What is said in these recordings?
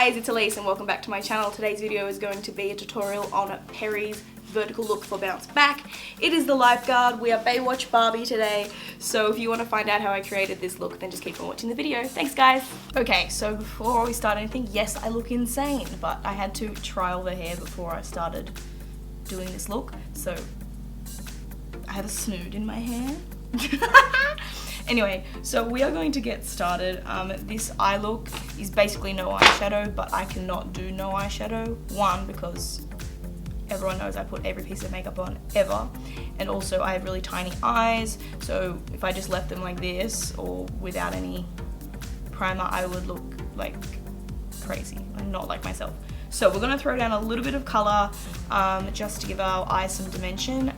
guys, it's Elise and welcome back to my channel. Today's video is going to be a tutorial on Perrie's vertical look for bounce back. It is the lifeguard. We are Baywatch Barbie today. So if you want to find out how I created this look, then just keep on watching the video. Thanks guys. Okay, so before we start anything, yes, I look insane, but I had to trial the hair before I started doing this look. So I have a snood in my hair. Anyway, so we are going to get started. This eye look is basically no eyeshadow, but I cannot do no eyeshadow. One, because everyone knows I put every piece of makeup on ever, and also I have really tiny eyes, so if I just left them like this or without any primer, I would look like crazy and not like myself. So we're going to throw down a little bit of colour just to give our eyes some dimension.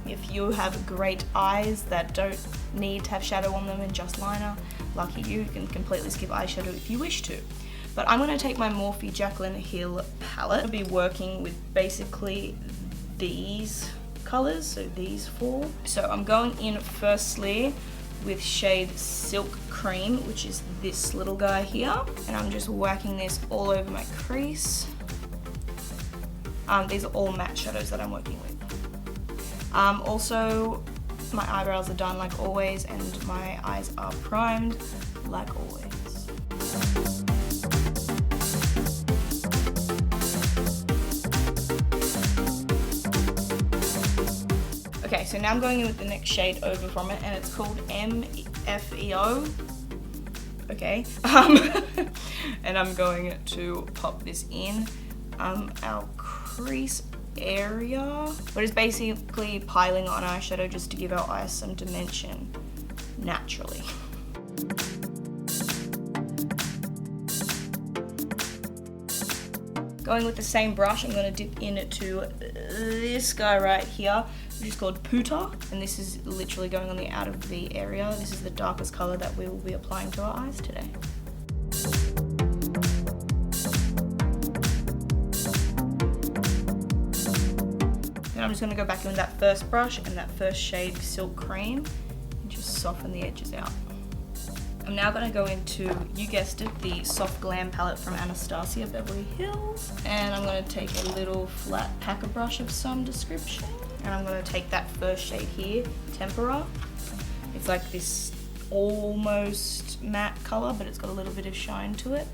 If you have great eyes that don't need to have shadow on them and just liner, lucky you can completely skip eyeshadow if you wish to. But I'm going to take my Morphe Jaclyn Hill palette. I'll be working with basically these colours, so these four. So I'm going in firstly with shade Silk Cream, which is this little guy here, and I'm just whacking this all over my crease. These are all matte shadows that I'm working with. Also, my eyebrows are done like always, and my eyes are primed like always. Okay, so now I'm going in with the next shade over from it, and it's called MFEO. Okay, and I'm going to pop this in our crease area. We're just basically piling on eyeshadow just to give our eyes some dimension naturally. Going with the same brush, I'm going to dip into this guy right here, which is called Puta, and this is literally going on the out of the area. This is the darkest colour that we will be applying to our eyes today. Then I'm just going to go back in with that first brush and that first shade Silk Cream and just soften the edges out. I'm now going to go into, you guessed it, the Soft Glam palette from Anastasia Beverly Hills, and I'm going to take a little flat packer brush of some description, and I'm going to take that first shade here, Tempera. It's like this almost matte colour, but it's got a little bit of shine to it,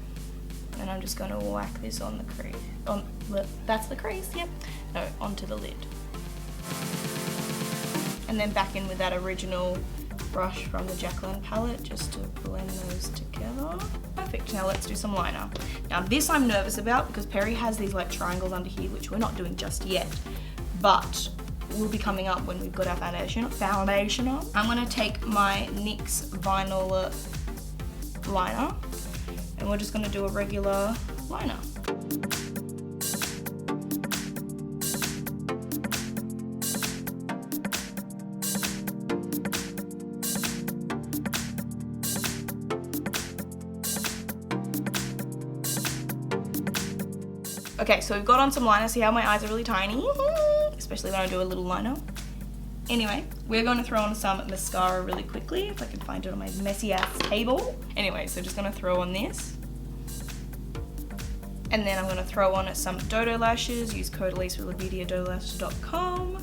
and I'm just going to whack this on the crease. That's the crease, yep. No, onto the lid. And then back in with that original brush from the Jaclyn palette just to blend those together. Perfect, now let's do some liner. Now this I'm nervous about because Perrie has these like triangles under here, which we're not doing just yet, but will be coming up when we've got our foundation on. I'm going to take my NYX vinyl liner and we're just going to do a regular liner. Okay, so we've got on some liner. See how my eyes are really tiny? Especially when I do a little liner. Anyway, we're going to throw on some mascara really quickly, if I can find it on my messy ass table. Anyway, so just going to throw on this. And then I'm going to throw on some DODO lashes. Use code Elise for dodolashes.com.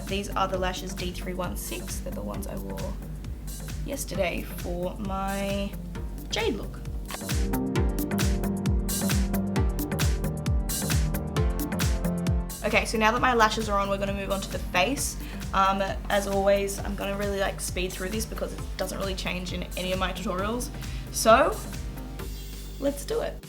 These are the lashes D316. They're the ones I wore yesterday for my jade look. Okay, so now that my lashes are on, we're going to move on to the face. As always, I'm going to really like speed through this because it doesn't really change in any of my tutorials. So, let's do it.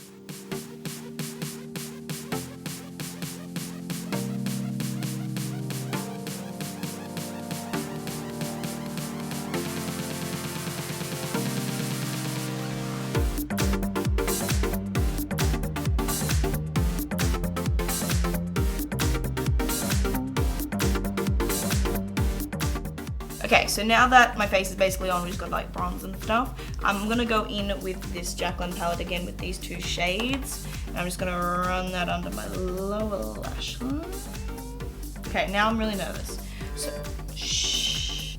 Okay, so now that my face is basically on, we just got like bronze and stuff, I'm gonna go in with this Jaclyn palette again with these two shades, and I'm just gonna run that under my lower lash line. Okay, now I'm really nervous. So,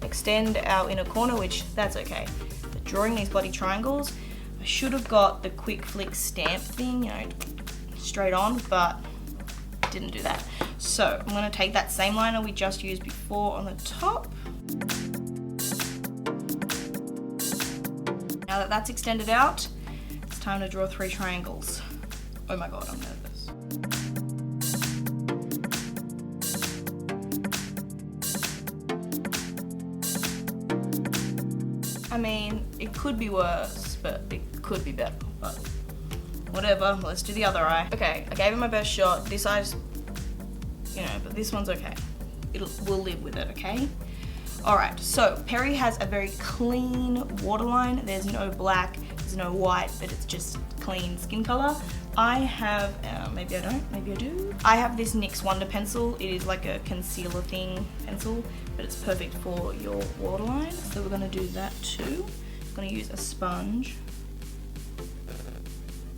extend our inner corner, which that's okay. But drawing these bloody triangles, I should have got the quick flick stamp thing, you know, straight on, but didn't do that. So I'm gonna take that same liner we just used before on the top. Now that that's extended out, it's time to draw 3 triangles. Oh my god, I'm nervous. I mean, it could be worse, but it could be better, but whatever, let's do the other eye. Okay, I gave it my best shot. This eye's, you know, but this one's okay. We'll live with it, okay? All right, so Perrie has a very clean waterline. There's no black, there's no white, but it's just clean skin color. I have, maybe I don't, maybe I do. I have this NYX Wonder Pencil. It is like a concealer thing pencil, but it's perfect for your waterline. So we're gonna do that too. I'm gonna use a sponge.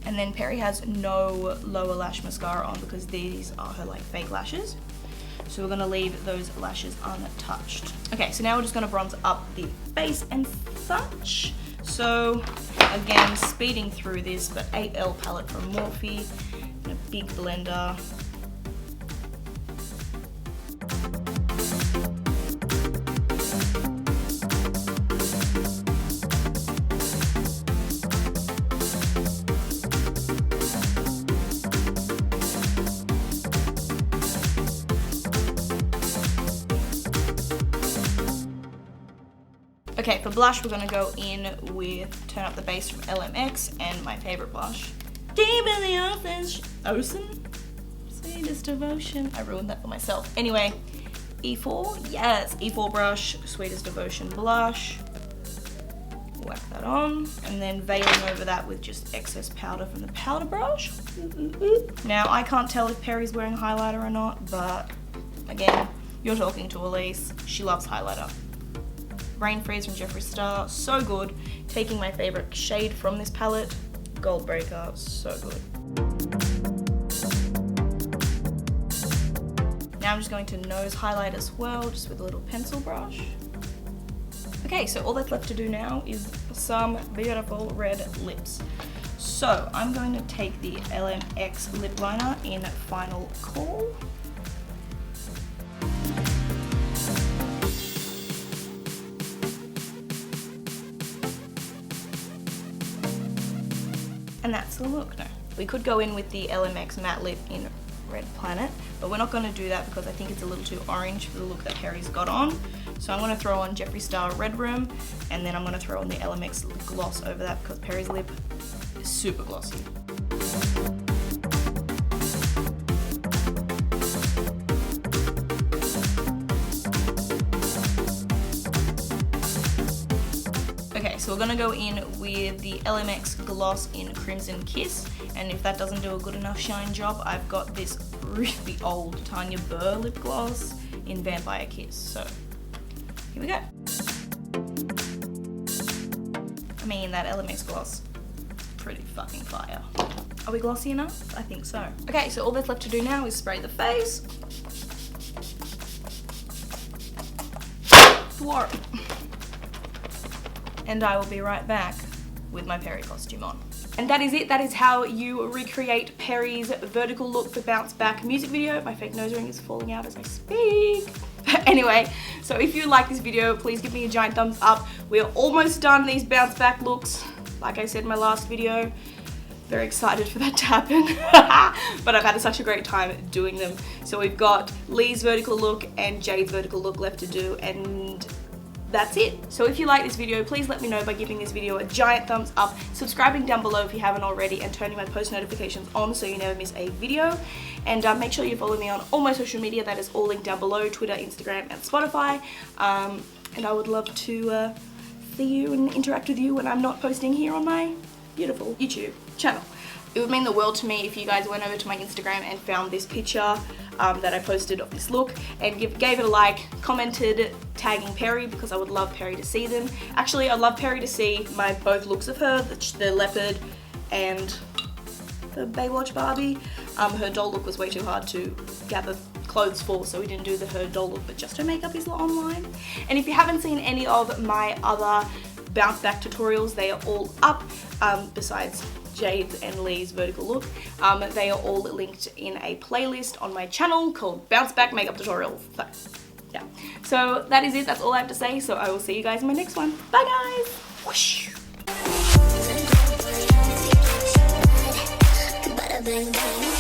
And then Perrie has no lower lash mascara on because these are her like fake lashes. So we're gonna leave those lashes untouched. Okay, so now we're just gonna bronze up the face and such. So again, speeding through this, but 8L palette from Morphe, and a big blender. Okay, for blush, we're gonna go in with Turn Up the Base from LMX and my favorite blush, Deep in the Ocean, Sweetest Devotion. I ruined that for myself. Anyway, E4, yes, E4 brush, Sweetest Devotion blush. Whack that on, and then veiling over that with just excess powder from the powder brush. Now, I can't tell if Perrie's wearing highlighter or not, but again, you're talking to Elise. She loves highlighter. Brain Freeze from Jeffree Star, so good. Taking my favorite shade from this palette, Gold Breaker, so good. Now I'm just going to nose highlight as well, just with a little pencil brush. Okay, so all that's left to do now is some beautiful red lips. So I'm going to take the LMX lip liner in Final Call. And that's the look. No, we could go in with the LMX matte lip in Red Planet, but we're not going to do that because I think it's a little too orange for the look that Perrie's got on. So I'm going to throw on Jeffree Star Red Room, and then I'm going to throw on the LMX gloss over that because Perrie's lip is super glossy. Okay, so we're gonna go in with the LMX gloss in Crimson Kiss, and if that doesn't do a good enough shine job, I've got this really old Tanya Burr lip gloss in Vampire Kiss. So here we go. I mean, that LMX gloss, pretty fucking fire. Are we glossy enough? I think so. Okay, so all that's left to do now is spray the face. Thwart. And I will be right back with my Perrie costume on. And that is it. That is how you recreate Perrie's vertical look for Bounce Back music video. My fake nose ring is falling out as I speak. Anyway, so if you like this video, please give me a giant thumbs up. We're almost done these Bounce Back looks. Like I said in my last video, very excited for that to happen. But I've had such a great time doing them. So we've got Lee's vertical look and Jade's vertical look left to do, and that's it. So if you like this video, please let me know by giving this video a giant thumbs up, subscribing down below if you haven't already, and turning my post notifications on so you never miss a video. And make sure you follow me on all my social media. That is all linked down below: Twitter, Instagram, and Spotify. And I would love to see you and interact with you when I'm not posting here on my beautiful YouTube channel. It would mean the world to me if you guys went over to my Instagram and found this picture that I posted of this look and gave it a like, commented tagging Perrie, because I would love Perrie to see them. Actually, I'd love Perrie to see my both looks of her, the leopard and the Baywatch Barbie. Her doll look was way too hard to gather clothes for, so we didn't do her doll look, but just her makeup is online. And if you haven't seen any of my other bounce back tutorials. They are all up, besides Jade's and Lee's vertical look. They are all linked in a playlist on my channel called Bounce Back Makeup Tutorials. So, yeah. So that is it. That's all I have to say. So I will see you guys in my next one. Bye guys. Whoosh. Bada bang bang.